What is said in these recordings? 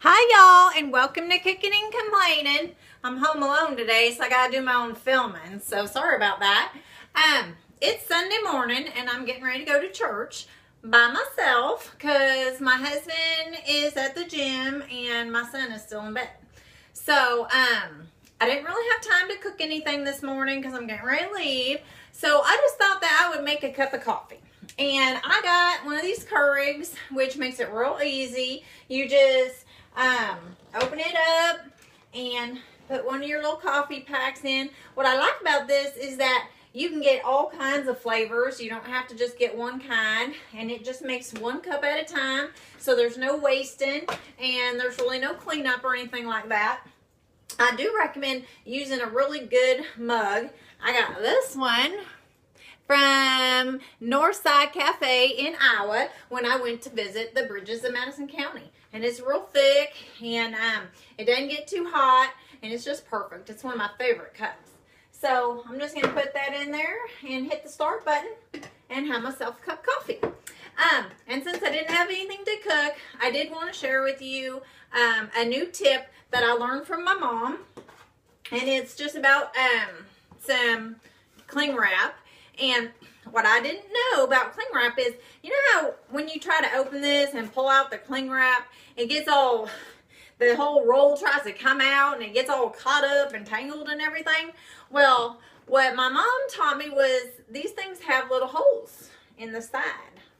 Hi y'all, and welcome to Cooking and Complaining. I'm home alone today, so I gotta do my own filming, so sorry about that. It's Sunday morning and I'm getting ready to go to church by myself because my husband is at the gym and my son is still in bed. So I didn't really have time to cook anything this morning because I'm getting ready to leave. So I just thought that I would make a cup of coffee. And I got one of these Keurigs, which makes it real easy. You just open it up and put one of your little coffee packs in. What I like about this is that you can get all kinds of flavors. You don't have to just get one kind, and it just makes one cup at a time, so there's no wasting and there's really no cleanup or anything like that. I do recommend using a really good mug. I got this one from Northside Cafe in Iowa when I went to visit the Bridges of Madison County. And it's real thick, and it doesn't get too hot, and it's just perfect. It's one of my favorite cups. So I'm just going to put that in there and hit the start button and have myself a cup of coffee. And since I didn't have anything to cook, I did want to share with you a new tip that I learned from my mom. And it's just about some cling wrap. And what I didn't know about cling wrap is, you know how when you try to open this and pull out the cling wrap, it gets all, the whole roll tries to come out and it gets all caught up and tangled and everything? Well, what my mom taught me was these things have little holes in the side,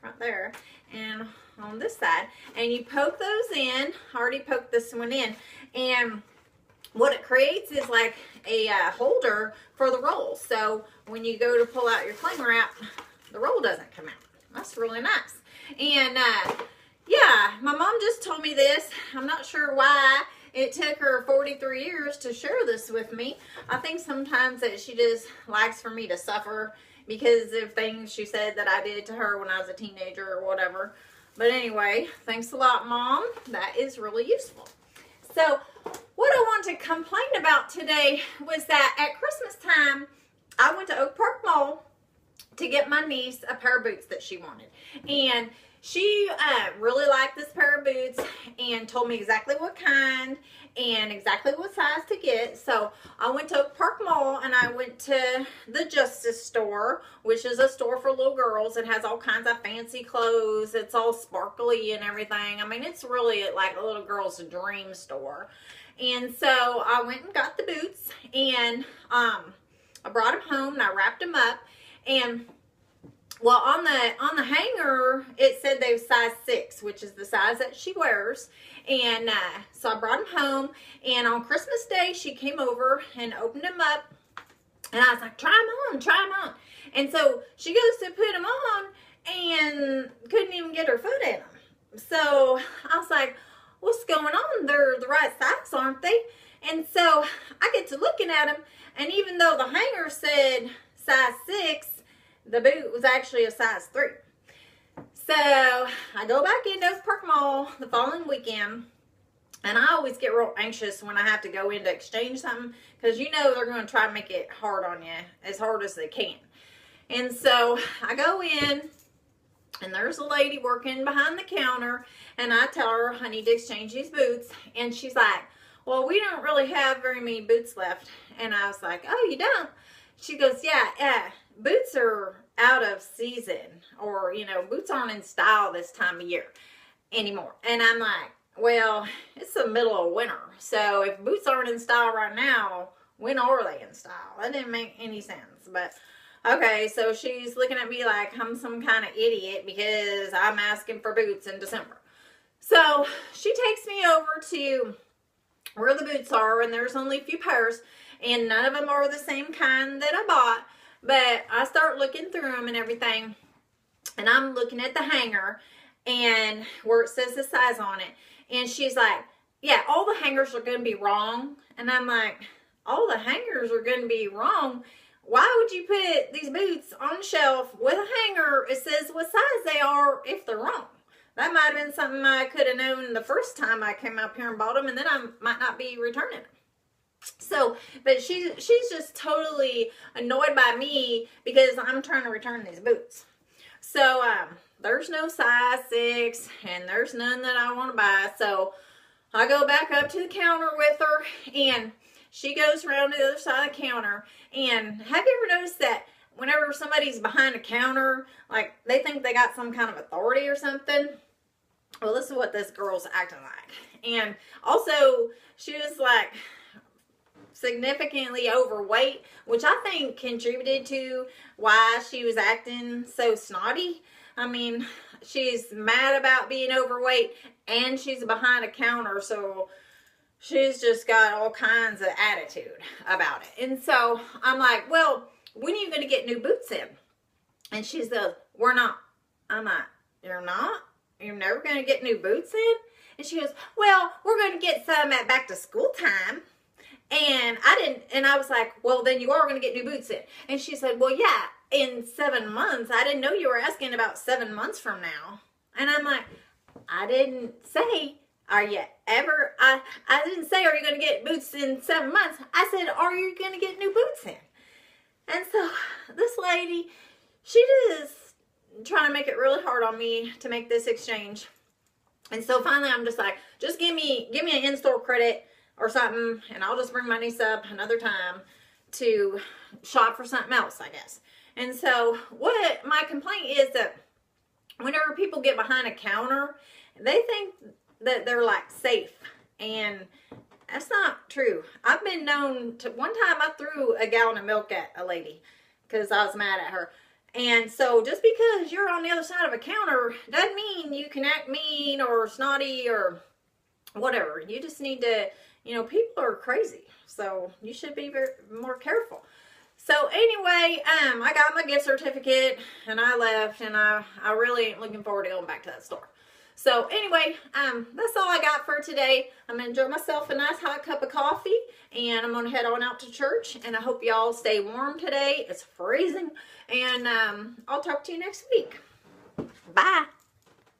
right there, and on this side. And you poke those in. I already poked this one in. And what it creates is like a holder for the roll. So when you go to pull out your cling wrap, the roll doesn't come out. That's really nice. And yeah, my mom just told me this. I'm not sure why it took her 43 years to share this with me. I think sometimes that she just likes for me to suffer because of things she said that I did to her when I was a teenager or whatever. But anyway, thanks a lot, Mom. That is really useful. So what I want to complain about today was that at Christmas time, I went to Oak Park Mall to get my niece a pair of boots that she wanted. And she really liked this pair of boots and told me exactly what kind and exactly what size to get. So I went to Oak Park Mall and I went to the Justice Store, which is a store for little girls. It has all kinds of fancy clothes. It's all sparkly and everything. I mean, it's really like a little girl's dream store. And so I went and got the boots, and I brought them home and I wrapped them up. And well, on the hanger, it said they were size 6, which is the size that she wears. And so I brought them home, and on Christmas Day, she came over and opened them up. And I was like, try them on, try them on. And so she goes to put them on and couldn't even get her foot in them. So I was like, what's going on? They're the right size, aren't they? And so I get to looking at them, and even though the hanger said size 6, the boot was actually a size 3. So I go back into Oak Park Mall the following weekend, and I always get real anxious when I have to go in to exchange something because you know they're going to try to make it hard on you, as hard as they can. And so I go in, and there's a lady working behind the counter, and I tell her I need to exchange these boots. And she's like, well, we don't really have very many boots left. And I was like, oh, you don't? She goes, yeah, boots are out of season, or, you know, boots aren't in style this time of year anymore. And I'm like, well, it's the middle of winter. So if boots aren't in style right now, when are they in style? That didn't make any sense. But okay, so she's looking at me like I'm some kind of idiot because I'm asking for boots in December. So she takes me over to where the boots are, and there's only a few pairs, and none of them are the same kind that I bought. But I start looking through them and everything, and I'm looking at the hanger and where it says the size on it. And she's like, yeah, all the hangers are going to be wrong. And I'm like, all the hangers are going to be wrong? Why would you put these boots on the shelf with a hanger? It says what size they are if they're wrong. That might have been something I could have known the first time I came up here and bought them, and then I might not be returning them. So, but she's just totally annoyed by me because I'm trying to return these boots. So, there's no size 6, and there's none that I want to buy. So, I go back up to the counter with her, and she goes around to the other side of the counter. And have you ever noticed that whenever somebody's behind a counter, like they think they got some kind of authority or something? Well, this is what this girl's acting like. And also, she was like significantly overweight, which I think contributed to why she was acting so snotty. I mean, she's mad about being overweight and she's behind a counter, so she's just got all kinds of attitude about it. And so I'm like, well, when are you going to get new boots in? And she says, we're not. I'm like, you're not? You're never going to get new boots in? And she goes, well, we're going to get some at back to school time. And I was like, well, then you are going to get new boots in. And she said, well, yeah, in 7 months. I didn't know you were asking about 7 months from now. And I'm like, I didn't say, are you ever, I didn't say, are you going to get boots in 7 months? I said, are you going to get new boots in? And so this lady, she just trying to make it really hard on me to make this exchange. And so finally I'm just like, just give me an in-store credit or something, and I'll just bring my niece up another time to shop for something else, I guess. And so what my complaint is that whenever people get behind a counter, they think that they're like safe, and that's not true. I've been known to, one time I threw a gallon of milk at a lady because I was mad at her. And so just because you're on the other side of a counter doesn't mean you can act mean or snotty or whatever. You just need to, you know, people are crazy. So you should be more careful. So anyway, I got my gift certificate and I left, and I really ain't looking forward to going back to that store. So anyway, that's all I got for today. I'm going to enjoy myself a nice hot cup of coffee, and I'm going to head on out to church, and I hope y'all stay warm today. It's freezing, and I'll talk to you next week. Bye.